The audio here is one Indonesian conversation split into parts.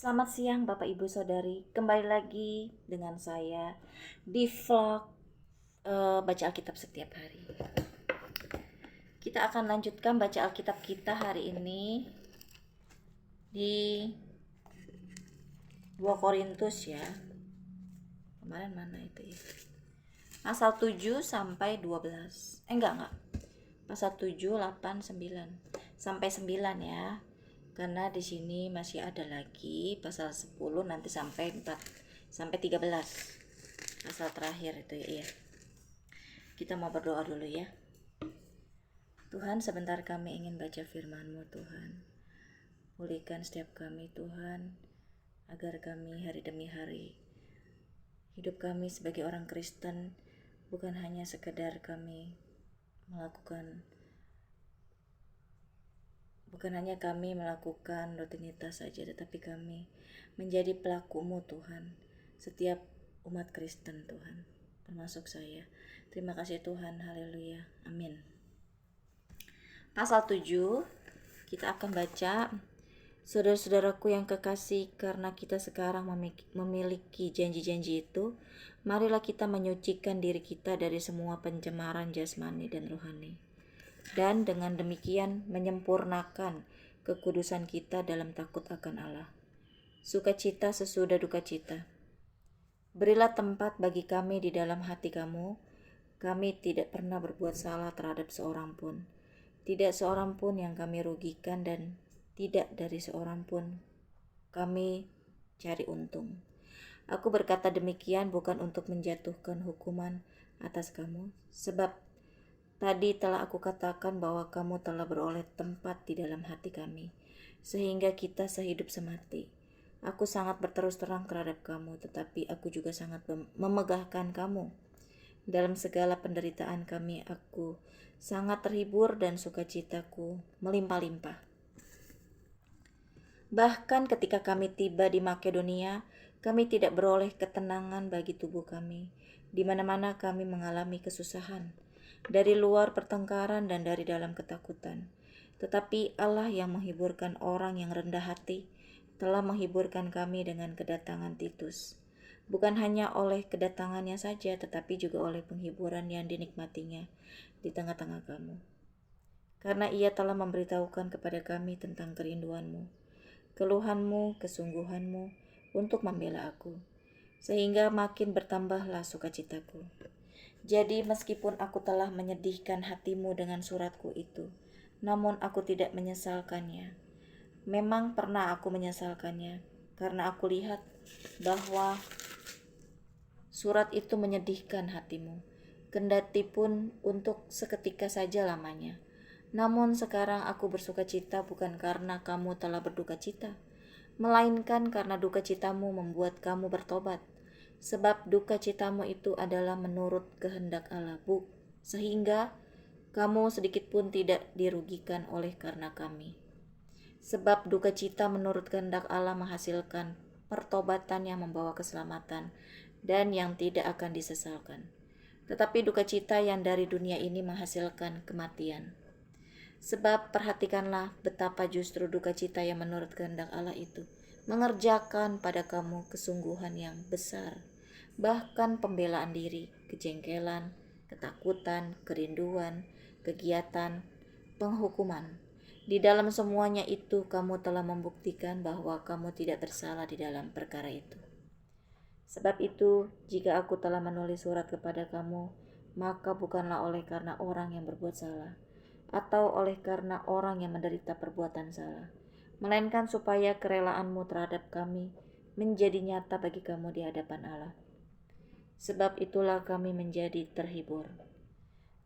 Selamat siang Bapak Ibu Saudari, kembali lagi dengan saya di vlog baca Alkitab setiap hari. Kita akan lanjutkan baca Alkitab kita hari ini di 2 Korintus ya. Kemarin mana itu ya? Pasal 7 sampai 12. Enggak. Pasal 7, 8, 9 sampai 9 ya. Karena di sini masih ada lagi pasal 10 nanti sampai 4 sampai 13. Pasal terakhir itu ya. Kita mau berdoa dulu ya. Tuhan, sebentar kami ingin baca firman-Mu Tuhan. Pulihkan setiap kami Tuhan, agar kami hari demi hari hidup kami sebagai orang Kristen bukan hanya sekedar kami melakukan rutinitas saja, tetapi kami menjadi pelaku-Mu Tuhan, setiap umat Kristen Tuhan, termasuk saya. Terima kasih Tuhan, haleluya, amin. Pasal 7 kita akan baca. Saudara-saudaraku yang kekasih, karena kita sekarang memiliki janji-janji itu, marilah kita menyucikan diri kita dari semua pencemaran jasmani dan rohani, dan dengan demikian menyempurnakan kekudusan kita dalam takut akan Allah. Sukacita sesudah duka cita. Berilah tempat bagi kami di dalam hati kamu. Kami tidak pernah berbuat salah terhadap seorang pun. Tidak seorang pun yang kami rugikan, dan tidak dari seorang pun kami cari untung. Aku berkata demikian bukan untuk menjatuhkan hukuman atas kamu, sebab tadi telah aku katakan bahwa kamu telah beroleh tempat di dalam hati kami, sehingga kita sehidup semati. Aku sangat berterus terang terhadap kamu, tetapi aku juga sangat memegahkan kamu. Dalam segala penderitaan kami, aku sangat terhibur dan sukacitaku melimpah-limpah. Bahkan ketika kami tiba di Makedonia, kami tidak beroleh ketenangan bagi tubuh kami. Di mana-mana kami mengalami kesusahan, dari luar pertengkaran dan dari dalam ketakutan. Tetapi Allah yang menghiburkan orang yang rendah hati telah menghiburkan kami dengan kedatangan Titus. Bukan hanya oleh kedatangannya saja, tetapi juga oleh penghiburan yang dinikmatinya di tengah-tengah kamu. Karena ia telah memberitahukan kepada kami tentang kerinduanmu, keluhanmu, kesungguhanmu untuk membela aku, sehingga makin bertambahlah sukacitaku. Jadi meskipun aku telah menyedihkan hatimu dengan suratku itu, namun aku tidak menyesalkannya. Memang pernah aku menyesalkannya, karena aku lihat bahwa surat itu menyedihkan hatimu, kendati pun untuk seketika saja lamanya. Namun sekarang aku bersuka cita bukan karena kamu telah berduka cita, melainkan karena duka citamu membuat kamu bertobat. Sebab duka citamu itu adalah menurut kehendak Allah, sehingga kamu sedikit pun tidak dirugikan oleh karena kami. Sebab duka cita menurut kehendak Allah menghasilkan pertobatan yang membawa keselamatan dan yang tidak akan disesalkan. Tetapi duka cita yang dari dunia ini menghasilkan kematian. Sebab perhatikanlah betapa justru duka cita yang menurut kehendak Allah itu mengerjakan pada kamu kesungguhan yang besar, bahkan pembelaan diri, kejengkelan, ketakutan, kerinduan, kegiatan, penghukuman. Di dalam semuanya itu kamu telah membuktikan bahwa kamu tidak bersalah di dalam perkara itu. Sebab itu, jika aku telah menulis surat kepada kamu, maka bukanlah oleh karena orang yang berbuat salah, atau oleh karena orang yang menderita perbuatan salah, melainkan supaya kerelaanmu terhadap kami menjadi nyata bagi kamu di hadapan Allah. Sebab itulah kami menjadi terhibur.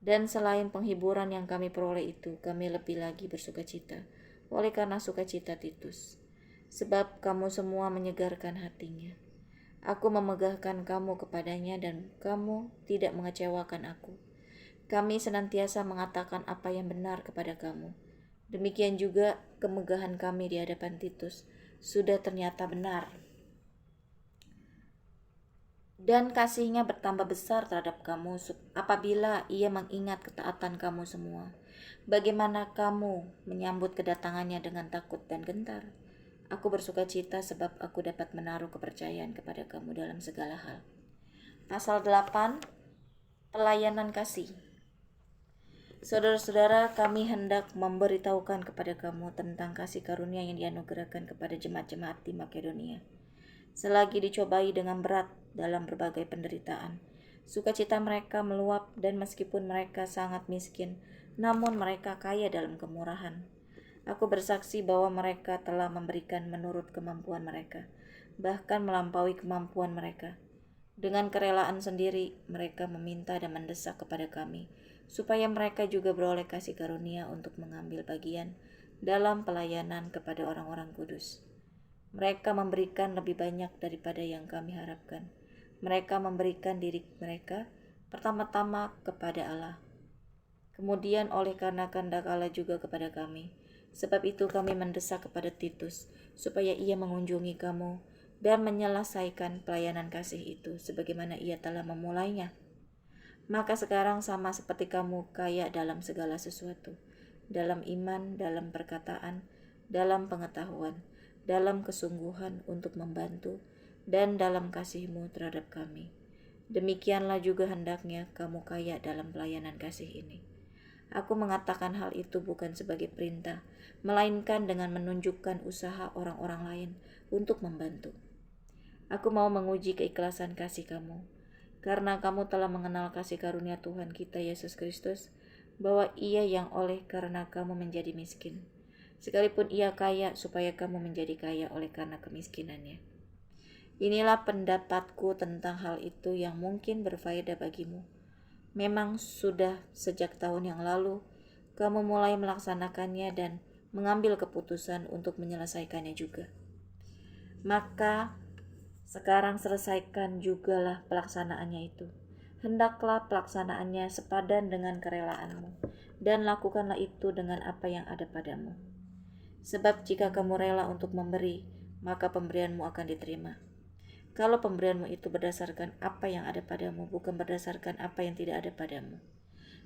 Dan selain penghiburan yang kami peroleh itu, kami lebih lagi bersukacita oleh karena sukacita Titus, sebab kamu semua menyegarkan hatinya. Aku memegahkan kamu kepadanya dan kamu tidak mengecewakan aku. Kami senantiasa mengatakan apa yang benar kepada kamu. Demikian juga kemegahan kami di hadapan Titus sudah ternyata benar. Dan kasihnya bertambah besar terhadap kamu apabila ia mengingat ketaatan kamu semua. Bagaimana kamu menyambut kedatangannya dengan takut dan gentar. Aku bersuka cita sebab aku dapat menaruh kepercayaan kepada kamu dalam segala hal. Pasal 8, pelayanan kasih. Saudara-saudara, kami hendak memberitahukan kepada kamu tentang kasih karunia yang dianugerahkan kepada jemaat-jemaat di Makedonia. Selagi dicobai dengan berat dalam berbagai penderitaan, sukacita mereka meluap, dan meskipun mereka sangat miskin, namun mereka kaya dalam kemurahan. Aku bersaksi bahwa mereka telah memberikan menurut kemampuan mereka, bahkan melampaui kemampuan mereka. Dengan kerelaan sendiri, mereka meminta dan mendesak kepada kami, supaya mereka juga beroleh kasih karunia untuk mengambil bagian dalam pelayanan kepada orang-orang kudus. Mereka memberikan lebih banyak daripada yang kami harapkan. Mereka memberikan diri mereka pertama-tama kepada Allah, kemudian oleh karena kehendak Allah juga kepada kami. Sebab itu kami mendesak kepada Titus, supaya ia mengunjungi kamu dan menyelesaikan pelayanan kasih itu, sebagaimana ia telah memulainya. Maka sekarang sama seperti kamu kaya dalam segala sesuatu, dalam iman, dalam perkataan, dalam pengetahuan, dalam kesungguhan untuk membantu, dan dalam kasihmu terhadap kami. Demikianlah juga hendaknya kamu kaya dalam pelayanan kasih ini. Aku mengatakan hal itu bukan sebagai perintah, melainkan dengan menunjukkan usaha orang-orang lain untuk membantu. Aku mau menguji keikhlasan kasih kamu, karena kamu telah mengenal kasih karunia Tuhan kita Yesus Kristus, bahwa ia yang oleh karena kamu menjadi miskin, sekalipun ia kaya supaya kamu menjadi kaya oleh karena kemiskinannya. Inilah pendapatku tentang hal itu yang mungkin berfaedah bagimu. Memang sudah sejak tahun yang lalu kamu mulai melaksanakannya dan mengambil keputusan untuk menyelesaikannya juga. Maka sekarang selesaikan jugalah pelaksanaannya itu. Hendaklah pelaksanaannya sepadan dengan kerelaanmu, dan lakukanlah itu dengan apa yang ada padamu. Sebab jika kamu rela untuk memberi, maka pemberianmu akan diterima. Kalau pemberianmu itu berdasarkan apa yang ada padamu, bukan berdasarkan apa yang tidak ada padamu.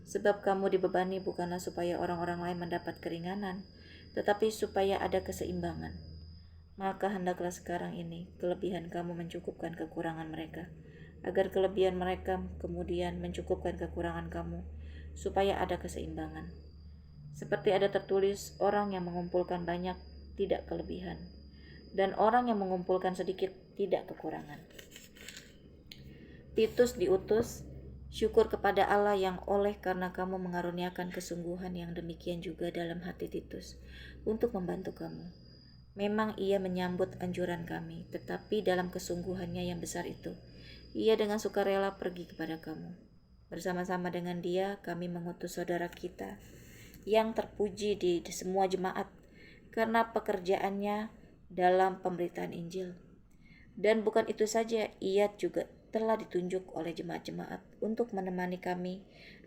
Sebab kamu dibebani bukanlah supaya orang-orang lain mendapat keringanan, tetapi supaya ada keseimbangan. Maka hendaklah sekarang ini kelebihan kamu mencukupkan kekurangan mereka, agar kelebihan mereka kemudian mencukupkan kekurangan kamu, supaya ada keseimbangan. Seperti ada tertulis, orang yang mengumpulkan banyak tidak kelebihan, dan orang yang mengumpulkan sedikit tidak kekurangan. Titus diutus, syukur kepada Allah yang oleh karena kamu mengaruniakan kesungguhan yang demikian juga dalam hati Titus untuk membantu kamu. Memang ia menyambut anjuran kami, tetapi dalam kesungguhannya yang besar itu, ia dengan sukarela pergi kepada kamu. Bersama-sama dengan dia, kami mengutus saudara kita yang terpuji di semua jemaat karena pekerjaannya dalam pemberitaan Injil. Dan bukan itu saja, ia juga telah ditunjuk oleh jemaat-jemaat untuk menemani kami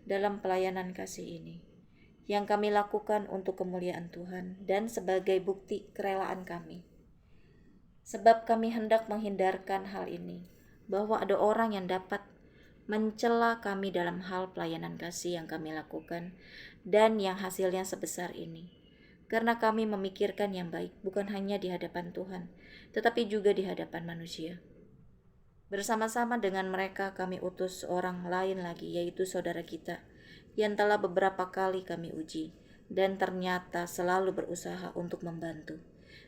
dalam pelayanan kasih ini, yang kami lakukan untuk kemuliaan Tuhan dan sebagai bukti kerelaan kami. Sebab kami hendak menghindarkan hal ini, bahwa ada orang yang dapat mencela kami dalam hal pelayanan kasih yang kami lakukan dan yang hasilnya sebesar ini. Karena kami memikirkan yang baik bukan hanya di hadapan Tuhan, tetapi juga di hadapan manusia. Bersama-sama dengan mereka kami utus orang lain lagi, yaitu saudara kita, yang telah beberapa kali kami uji, dan ternyata selalu berusaha untuk membantu.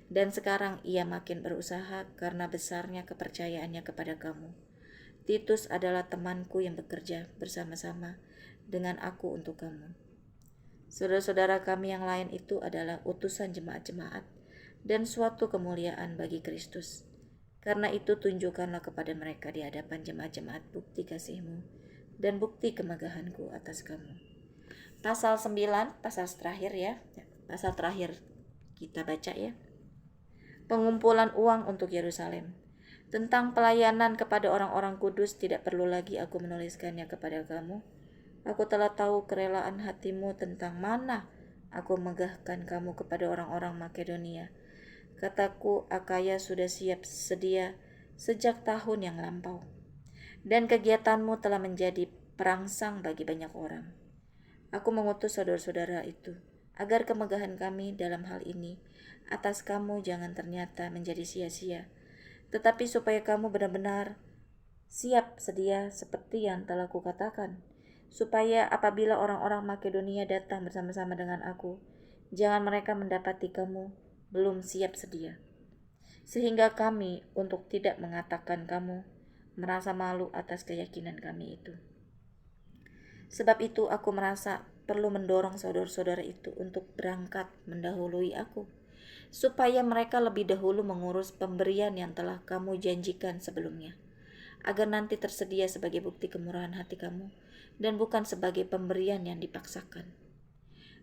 Dan sekarang ia makin berusaha karena besarnya kepercayaannya kepada kamu. Titus adalah temanku yang bekerja bersama-sama dengan aku untuk kamu. Saudara-saudara kami yang lain itu adalah utusan jemaat-jemaat dan suatu kemuliaan bagi Kristus. Karena itu tunjukkanlah kepada mereka di hadapan jemaat-jemaat bukti kasihmu dan bukti kemegahanku atas kamu. Pasal 9, pasal terakhir ya. Pasal terakhir kita baca ya. Pengumpulan uang untuk Yerusalem. Tentang pelayanan kepada orang-orang kudus tidak perlu lagi aku menuliskannya kepada kamu. Aku telah tahu kerelaan hatimu tentang mana aku megahkan kamu kepada orang-orang Makedonia. Kataku, Akaya sudah siap sedia sejak tahun yang lampau, dan kegiatanmu telah menjadi perangsang bagi banyak orang. Aku mengutus saudara-saudara itu, agar kemegahan kami dalam hal ini atas kamu jangan ternyata menjadi sia-sia, tetapi supaya kamu benar-benar siap sedia seperti yang telah kukatakan, supaya apabila orang-orang Makedonia datang bersama-sama dengan aku, jangan mereka mendapati kamu belum siap sedia, sehingga kami untuk tidak mengatakan kamu merasa malu atas keyakinan kami itu. Sebab itu aku merasa perlu mendorong saudara-saudara itu untuk berangkat mendahului aku, supaya mereka lebih dahulu mengurus pemberian yang telah kamu janjikan sebelumnya, agar nanti tersedia sebagai bukti kemurahan hati kamu, dan bukan sebagai pemberian yang dipaksakan.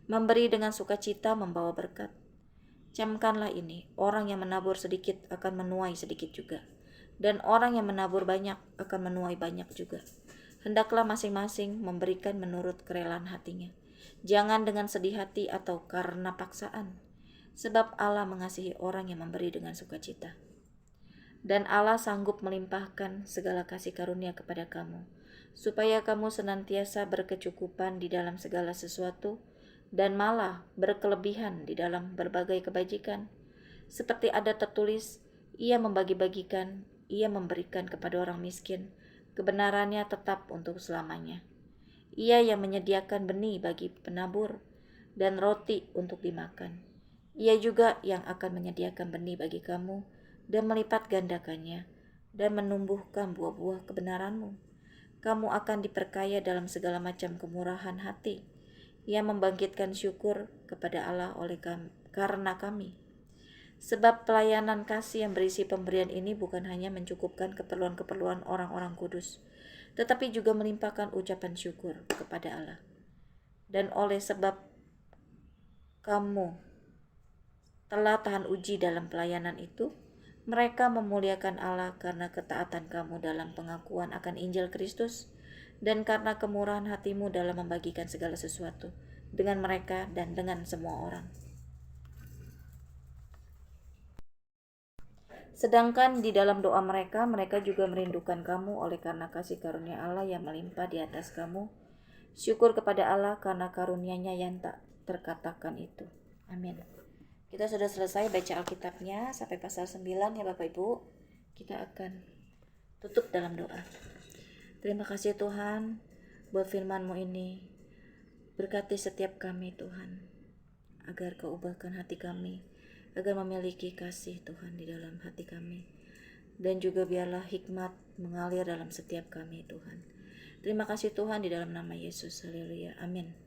Memberi dengan sukacita membawa berkat. Camkanlah ini, orang yang menabur sedikit akan menuai sedikit juga, dan orang yang menabur banyak akan menuai banyak juga. Hendaklah masing-masing memberikan menurut kerelaan hatinya, jangan dengan sedih hati atau karena paksaan, sebab Allah mengasihi orang yang memberi dengan sukacita. Dan Allah sanggup melimpahkan segala kasih karunia kepada kamu, supaya kamu senantiasa berkecukupan di dalam segala sesuatu, dan malah berkelebihan di dalam berbagai kebajikan. Seperti ada tertulis, ia membagi-bagikan, ia memberikan kepada orang miskin, kebenarannya tetap untuk selamanya. Ia yang menyediakan benih bagi penabur dan roti untuk dimakan. Ia juga yang akan menyediakan benih bagi kamu dan melipat gandakannya dan menumbuhkan buah-buah kebenaranmu. Kamu akan diperkaya dalam segala macam kemurahan hati, yang membangkitkan syukur kepada Allah karena kami. Sebab pelayanan kasih yang berisi pemberian ini bukan hanya mencukupkan keperluan-keperluan orang-orang kudus, tetapi juga melimpahkan ucapan syukur kepada Allah. Dan oleh sebab kamu telah tahan uji dalam pelayanan itu, mereka memuliakan Allah karena ketaatan kamu dalam pengakuan akan Injil Kristus, dan karena kemurahan hatimu dalam membagikan segala sesuatu dengan mereka dan dengan semua orang. Sedangkan di dalam doa mereka juga merindukan kamu oleh karena kasih karunia Allah yang melimpah di atas kamu. Syukur kepada Allah karena karunia-Nya yang tak terkatakan itu. Amin. Kita sudah selesai baca Alkitabnya sampai pasal 9 ya Bapak Ibu. Kita akan tutup dalam doa. Terima kasih Tuhan buat firman-Mu ini. Berkati setiap kami Tuhan, agar Kau ubahkan hati kami, agar memiliki kasih Tuhan di dalam hati kami. Dan juga biarlah hikmat mengalir dalam setiap kami Tuhan. Terima kasih Tuhan di dalam nama Yesus. Haleluya. Amin.